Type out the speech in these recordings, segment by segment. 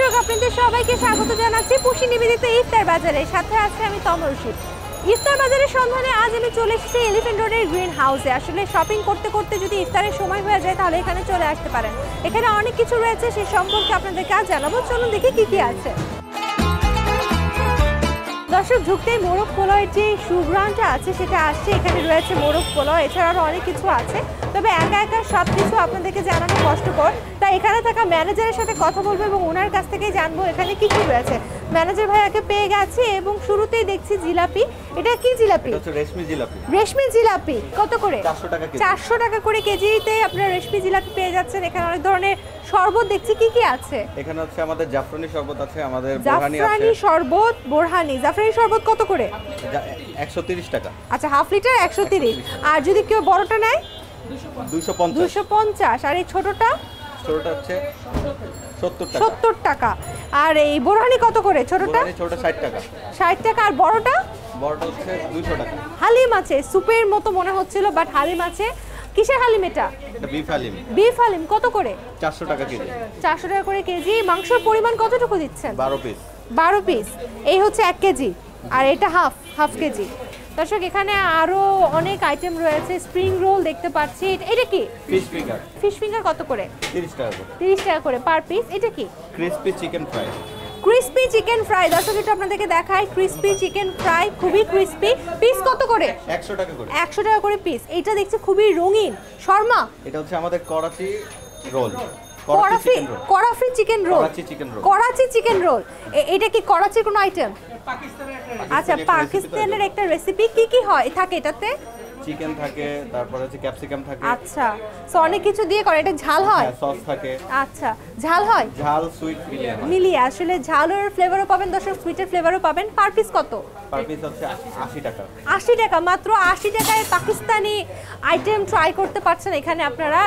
দর্শক আপনাদের সবাইকে স্বাগত জানাচ্ছি পুষ্টি নিবেদিত ইফতার বাজারে। সাথে আছে আমি তমরশিদ। ইফতার বাজারের সন্ধানে আজ আমি চলে এসেছি এলিফ্যান্ট রোডের গ্রিন হাউসে। আসলে শপিং করতে করতে যদি ইফতারের সময় হয়ে যায় তাহলে এখানে চলে আসতে পারেন। এখানে অনেক কিছু রয়েছে, সেই সম্পর্কে আপনাদেরকে আজ জানাবো। চলুন দেখি কি কি আছে। দর্শক ঢুকতেই মোরগ পোলাওয়ের যে সুগ্রানটা আছে সেটা আসছে। এখানে রয়েছে মোরগ পোলাও, এছাড়া আরও অনেক কিছু আছে, তবে একা একা সব কিছু আপনাদেরকে জানানো কষ্টকর। তাই এখানে থাকা ম্যানেজারের সাথে কথা বলবো এবং ওনার কাছ থেকেই জানবো এখানে কি কি রয়েছে। ম্যানেজার ভাইয়াকে পেয়ে গেছি এবং শুরুতেই দেখছি জিলাপি। এটা কি জিলাপি? রেশমি জিলাপি। রেশমি জিলাপি কত করে? 400 টাকা কেজি। 400 টাকা করে কেজিতে আপনারা রেশমি জিলাপি পেয়ে যাচ্ছেন। এখানে অনেক ধরনের শরবত দেখছি, কি কি আছে? এখানে হচ্ছে আমাদের জাফরানি শরবত আছে, আমাদের বোরহানি আছে। জাফরানি শরবত, বোরহানি। জাফরানি শরবত কত করে? 130 টাকা। আচ্ছা, হাফ লিটার 130। আর যদি কেউ বড়টা নেয় 250। 250। আর এই ছোটটা? ছোটটা হচ্ছে 70 টাকা। 70 টাকা। আর এই বোরহানি কত করে? ছোটটা? ছোটটা 60 টাকা। 60 টাকা। আর বড়টা? বড়টা হচ্ছে 200 টাকা। হালিম আছে, সুপের মতো মনে হচ্ছিল, বাট হালিম আছে। কিসের হালিম এটা? এটা বিফ হালিম। বিফ হালিম কত করে? 400 টাকা কেজি। 400 টাকা করে কেজি। মাংসের পরিমাণ কতটুকু দিচ্ছেন? 12 পিস। 12 পিস। এই হচ্ছে 1 কেজি, আর এটা হাফ কেজি। দর্শক এখানে আরো অনেক আইটেম রয়েছে। স্প্রিং রোল দেখতে পাচ্ছি। এটা কি? Fish finger. ফিশ ফিঙ্গার কত করে? 30 টাকা করে। 30 টাকা করে পার পিস। এটা কি? Crispy chicken fry. Crispy chicken fry. দর্শক এটা আপনাদেরকে দেখাই, ক্রিসপি চিকেন ফ্রাই, খুবই ক্রিসপি। পিস কত করে? 100 টাকা করে। 100 টাকা করে পিস। এইটা দেখছি খুবই রঙিন। শর্মা। এটা হচ্ছে আমাদের Karachi roll. Karachi chicken roll. Karachi chicken roll. এটা কি করাচির কোনো আইটেম? আচ্ছা, পাকিস্তানের একটা রেসিপি। কি কি হয় থাকে এটাতে? চিকেন থাকে, তারপর হচ্ছে ক্যাপসিকাম থাকে। আচ্ছা, সো অনেক কিছু দিয়ে করে। এটা ঝাল হয়? হ্যাঁ, সস থাকে। আচ্ছা, ঝাল হয়? ঝাল সুইট মিলিয়ে আসলে ঝালের ফ্লেভারও পাবেন দর্শক, সুইটের ফ্লেভারও পাবেন। পার পিস কত? পার পিস হচ্ছে 80 টাকা। 80 টাকা। মাত্র 80 টাকায় পাকিস্তানি আইটেম ট্রাই করতে পারছেন এখানে আপনারা।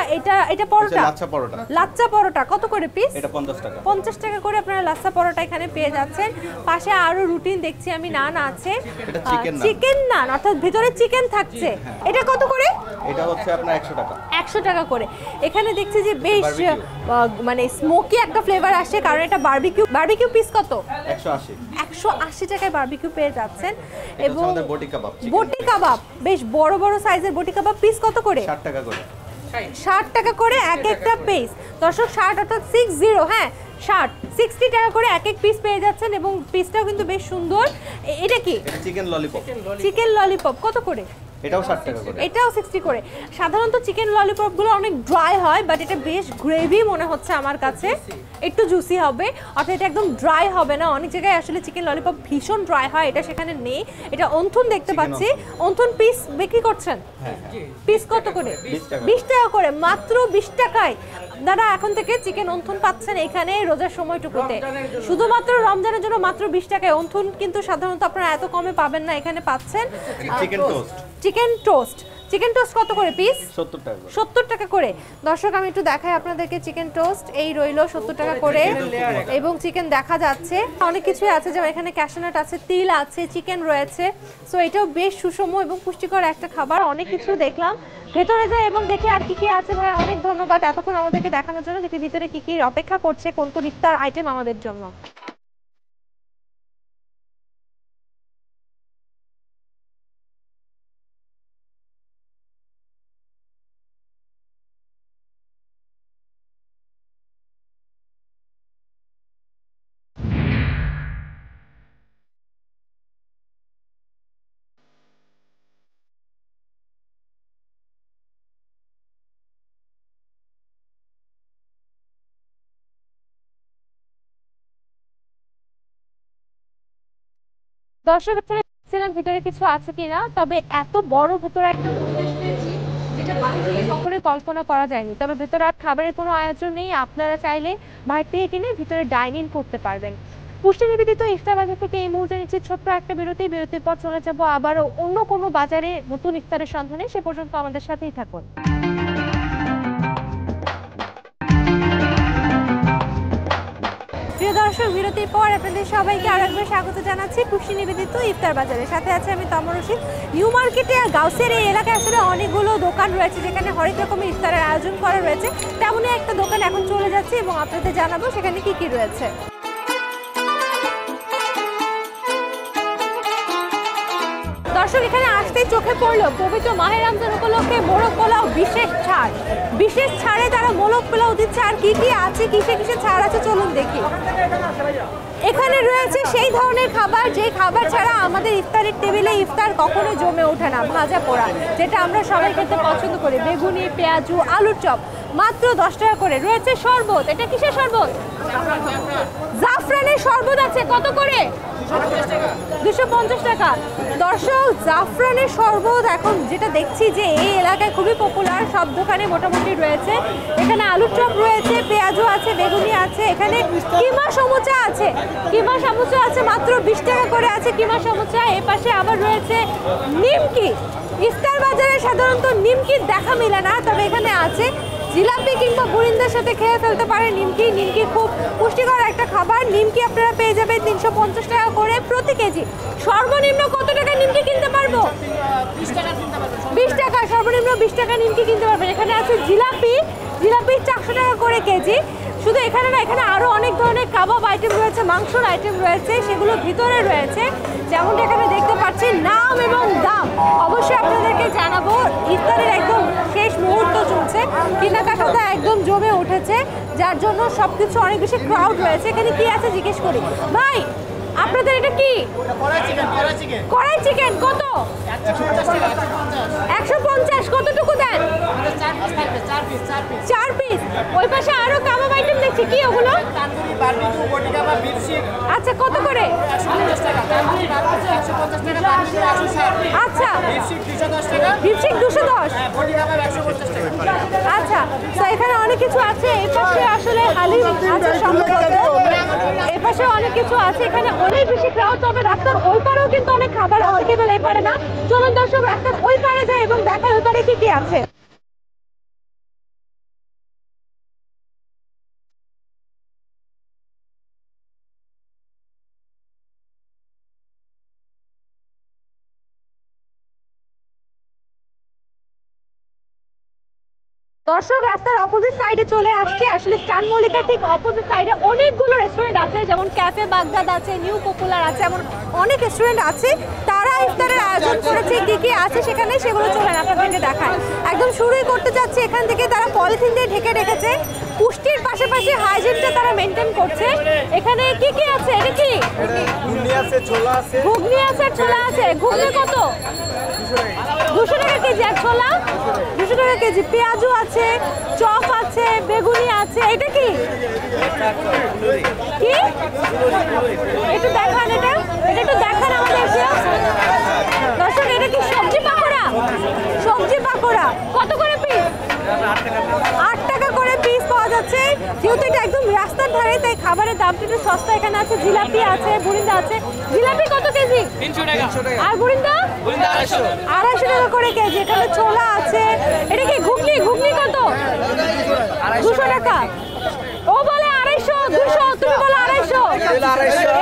এটা পরোটা, লাচ্ছা পরোটা। লাচ্ছা পরোটা কত করে পিস? এটা 50 টাকা। 50 টাকা করে আপনারা লাচ্ছা পরোটা এখানে পেয়ে যাচ্ছেন। পাশে আরো রুটিন দেখছি আমি, নান আছে। এটা চিকেন নান, অর্থাৎ ভিতরে চিকেন থাকছে। এটা কত করে? এটা হচ্ছে আপনার 100 টাকা। 100 টাকা করে। এখানে দেখছি যে বেশ মানে স্মোকি একটা ফ্লেভার আসছে, কারণ এটা বারবিকিউ পিস কত? 180। 180 টাকায় বারবিকিউ পেয়ে যাচ্ছেন। এবং আমাদের বটি কাবাব। বটি কাবাব, বেশ বড় বড় সাইজের বটি কাবাব। পিস কত করে? 60 টাকা করে। 60 টাকা করে এক একটা পিস। দর্শক 60 অর্থাৎ 60, হ্যাঁ 60 টাকা করে এক এক পিস পেয়ে যাচ্ছেন এবং পিসটাও কিন্তু বেশ সুন্দর। এটা কি? এটা চিকেন ললিপপ। চিকেন ললিপপ কত করে? এটাও 60 টাকা করে। এটাও 60 করে। সাধারণত চিকেন ললিপপগুলো অনেক ড্রাই হয়, বাট এটা বেশ গ্রেভি মনে হচ্ছে আমার কাছে, একটু জুসি হবে, অর্থাৎ এটা একদম ড্রাই হবে না। অনেক জায়গায় আসলে চিকেন ললিপপ ভীষণ ড্রাই হয়, এটা সেখানে নেই। এটা অন্থুন দেখতে পাচ্ছি। অন্থুন পিস বিক্রি করছেন? পিস কত করে? 20 টাকা করে। মাত্র 20 টাকায় আপনারা এখন থেকে চিকেন অন্থুন পাচ্ছেন এখানে রোজার সময়টুকুতে। শুধুমাত্র রমজানের জন্য মাত্র 20 টাকায় অন্থুন, কিন্তু সাধারণত আপনারা এত কমে পাবেন না। এখানে পাচ্ছেন চিকেন টোস্ট। চিকেন টোস্ট কত করে পিস? 70 টাকা। 70 টাকা করে। দর্শক আমি একটু দেখাই আপনাদেরকে চিকেন টোস্ট। এই রইলো 70 টাকা করে এবং চিকেন দেখা যাচ্ছে। অনেক কিছুই আছে, যেমন এখানে ক্যাশনাট আছে, তিল আছে, চিকেন রয়েছে। সো এটাও বেশ সুষম এবং পুষ্টিকর একটা খাবার। অনেক কিছু দেখলাম, ভেতরে যাই এবং দেখি আর কি কি আছে। ভাই অনেক ধন্যবাদ এতক্ষণ আমাদেরকে দেখানোর জন্য, দেখি ভিতরে কি কি অপেক্ষা করছে, কোন কোন ইফতার আইটেম আমাদের জন্য। দর্শক ছিলাম ভিতরে কিছু আছে কিনা, তবে এত বড় ভেতরে একটা যেটা বাইরে থেকে কখনোই কল্পনা করা যায়নি। তবে ভেতরে আর খাবারের কোনো আয়োজন নেই, আপনারা চাইলে বাইরে থেকে কিনে ভিতরে ডাইনিং করতে পারবেন। পুষ্টি নিবেদিত ইফতার বাজার থেকে এই মুহূর্তে নিচ্ছি ছোট্ট একটা বিরতির পর চলে যাবো আবারও অন্য কোনো বাজারে নতুন ইফতারের সন্ধানে। সে পর্যন্ত আমাদের সাথেই থাকুন। প্রিয় দর্শক, বিরতির পর আপনাদের সবাইকে আরেকবার স্বাগত জানাচ্ছি পুষ্টি নিবেদিত ইফতার বাজারে। সাথে আছে আমি তমরশিদ। নিউ মার্কেটে আর গাউসের এই এলাকায় আসলে অনেকগুলো দোকান রয়েছে যেখানে হরেক রকমের ইফতারের আয়োজন করা রয়েছে। তেমনই একটা দোকান এখন চলে যাচ্ছে এবং আপনাদের জানাবো সেখানে কি কি রয়েছে। দর্শক এখানে আসতেই চোখে পড়লো পবিত্র মাহে রমজান উপলক্ষে মোরগ পোলাও বিশেষ ছাড়। বিশেষ ছাড়ে তারা মোরগ পোলাও দিচ্ছে। আর কি কি আছে, কিসে কিসে ছাড় আছে চলুন দেখি। এখানে রয়েছে সেই ধরনের খাবার যে খাবার ছাড়া আমাদের ইফতারের টেবিলে ইফতার কখনো জমে ওঠে না। ভাজা পোড়া, যেটা আমরা সবাই খেতে পছন্দ করি, বেগুনি, পেঁয়াজু, আলুর চপ, মাত্র 10 টাকা করে। রয়েছে শরবত, এটা কিসের শরবত? জাফরানের শরবত আছে, কত করে? 250 টাকা। দর্শক জাফরানের শরবত এখন যেটা দেখছি যে এই এলাকায় খুবই পপুলার, সব দোকানে মোটামুটি রয়েছে। এখানে আলুর চপ রয়েছে, পেঁয়াজু আছে, বেগুনি আছে, এখানে কিমা সমুচা আছে, কিমা সমুচা আছে মাত্র 20 টাকা করে আছে কিমা সমুচা। এই পাশে আবার রয়েছে নিমকি। ইফতার বাজারে সাধারণত নিমকির দেখা মেলে না, তবে এখানে আছে। জিলাপি কিংবা বুরিন্দার সাথে খেয়ে ফেলতে পারে নিমকি। নিমকি খুব পুষ্টিকর একটা খাবার। নিমকি আপনারা পেয়ে যাবেন 350 টাকা করে প্রতি কেজি। সর্বনিম্ন কত টাকা নিমকি কিনতে পারবো? 20 টাকা, সর্বনিম্ন 20 টাকা নিমকি কিনতে পারবেন। এখানে আছে জিলাপি, জিলাপি 400 টাকা করে কেজি। শুধু এখানে না, এখানে আরো অনেক ধরনের কাবাব আইটেম রয়েছে, মাংসর আইটেম রয়েছে, সেগুলো ভিতরে রয়েছে। যেমনটা এখানে দেখতে পাচ্ছি, নাম এবং দাম অবশ্যই আপনাদেরকে জানাবো। ইফতারের একদম শেষ মুহূর্ত চলছে, কেনাকাটা একদম জমে উঠেছে, যার জন্য সবকিছু অনেক বেশি ক্রাউড রয়েছে। এখানে কি আছে জিজ্ঞেস করি। ভাই আপনাদের এটা কি? কড়াই চিকেন কত? 150। কতটুকু দেন? 4 পিস। ওই পাশে আরো কাবাব আইটেম দেখছি, কি ওগুলো? আচ্ছা, কত করে? আচ্ছা, বিপশিক 210। আচ্ছা, তো এখানে অনেক কিছু আছে। এই পাশে আসলে হালিম আছে সম্ভবত, এই পাশে অনেক কিছু আছে। এখানে অনেক বেশি ক্রাউড, তবে রাস্তার ওই পারেও কিন্তু অনেক খাবার আছে, কেবল এই পারে না। চলুন দর্শক রাস্তার ওই পারে যায় এবং দেখার ওই পারে কি কি আছে। দর্শক রাস্তার অপোজিট সাইডে চলে আসছে। আসলে স্টান মল্লিকার ঠিক অপোজিট সাইডে অনেকগুলো রেস্টুরেন্ট আছে, যেমন ক্যাফে বাগদাদ আছে, নিউ পপুলার আছে, এমন অনেক রেস্টুরেন্ট আছে। তারা ইফতারের আয়োজন করেছে, কি কি আছে সেখানে সেগুলো চলেন আপনাদেরকে দেখায়। একদম শুরুই করতে যাচ্ছে, এখান থেকে তারা পলিথিন দিয়ে ঢেকে রেখেছে। পুষ্টির পাশাপাশি হাইজিনটা তারা মেনটেন করছে। এখানে কি কি আছে? এটা কি? ঘুগনি আছে, ছোলা আছে। ঘুগনি আছে, ছোলা আছে। ঘুগনি কত? 200 টাকা কেজি। আর ছোলা 200 টাকা কেজি। পেঁয়াজু আছে, চপ আছে, বেগুনি আছে। এটা কি কি? একটু দেখান, এটা এটা একটু দেখান আমাদের। দর্শক এটা কি সবজি পাকোড়া? সবজি পাকোড়া কত করে পিস? 8 টাকা করে পিস পাওয়া যাচ্ছে। যেহেতু এটা একদম রাস্তার ধারে, তাই খাবারের দামটা একটু সস্তা। এখানে আছে জিলাপি আছে, বুরিন্দা আছে। জিলাপি কত কেজি? 300 টাকা। আর বুরিন্দা? 250 টাকা করে কেজি। এখানে ছোলা আছে। এটা কি ঘুগনি? ঘুগনি কত? 200 টাকা। ও বলে 250, 200, তুমি বলো 250।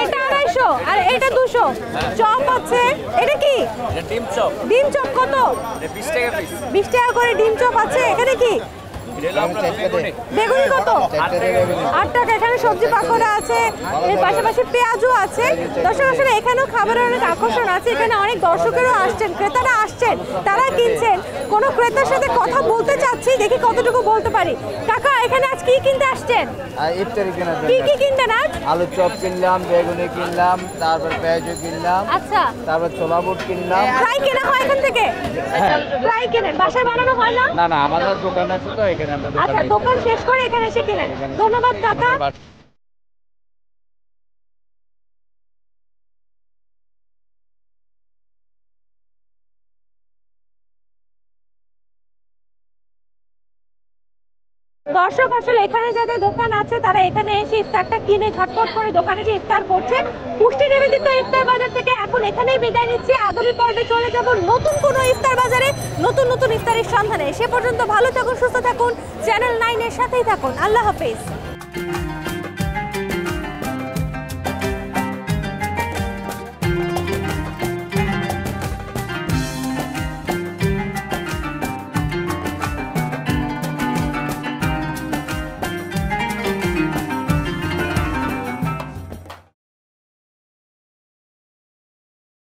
এটা 250 আর এটা 200। চপ আছে। এটা কি? ডিম চপ। ডিম চপ কত? 20 টাকা পিস। 20 টাকা করে ডিম চপ আছে। এখানে কি? বেগুনি কত? 8 টাকা। এখানে সবজি পাকোড়া আছে, এর পাশাপাশি পেঁয়াজু আছে। দর্শক আসলে এখানেও খাবারের অনেক আকর্ষণ আছে। এখানে অনেক দর্শকেরও আসছেন, ক্রেতারা আসছেন, তারা কিনছেন। কোনো ক্রেতার সাথে কথা বলতে চাচ্ছি, দেখি কতটুকু বলতে পারি। কাকা এখানে আজ কি কিনতে আসছেন? ইফতারি কেনার জন্য। কি কি কিনতেন আজ? আলু চপ কিনলাম, বেগুনি কিনলাম, তারপর পেঁয়াজু কিনলাম। আচ্ছা, তারপর ছোলা বুট কিনলাম। ফ্রাই কেনা হয় এখান থেকে? ফ্রাই কেনেন, বাসায় বানানো হয় না? না না, আমাদের দোকান আছে তো এখানে আমরা আচ্ছা, দোকান শেষ করে এখানে এসে কিনেন। ধন্যবাদ কাকা। দর্শক আসলে এখানে যাদের দোকান আছে তারা এখানে এসে ইফতারটা কিনে ঝটপট করে দোকানে যে ইফতার করছে। পুষ্টি নিবেদিত ইফতার বাজার থেকে এখন এখানেই বিদায় নিচ্ছি। আগামী পর্বে চলে যাব নতুন কোনো ইফতার বাজারে, নতুন নতুন ইফতারের সন্ধানে। সে পর্যন্ত ভালো থাকুন, সুস্থ থাকুন, চ্যানেল 9 এর সাথেই থাকুন। আল্লাহ হাফেজ।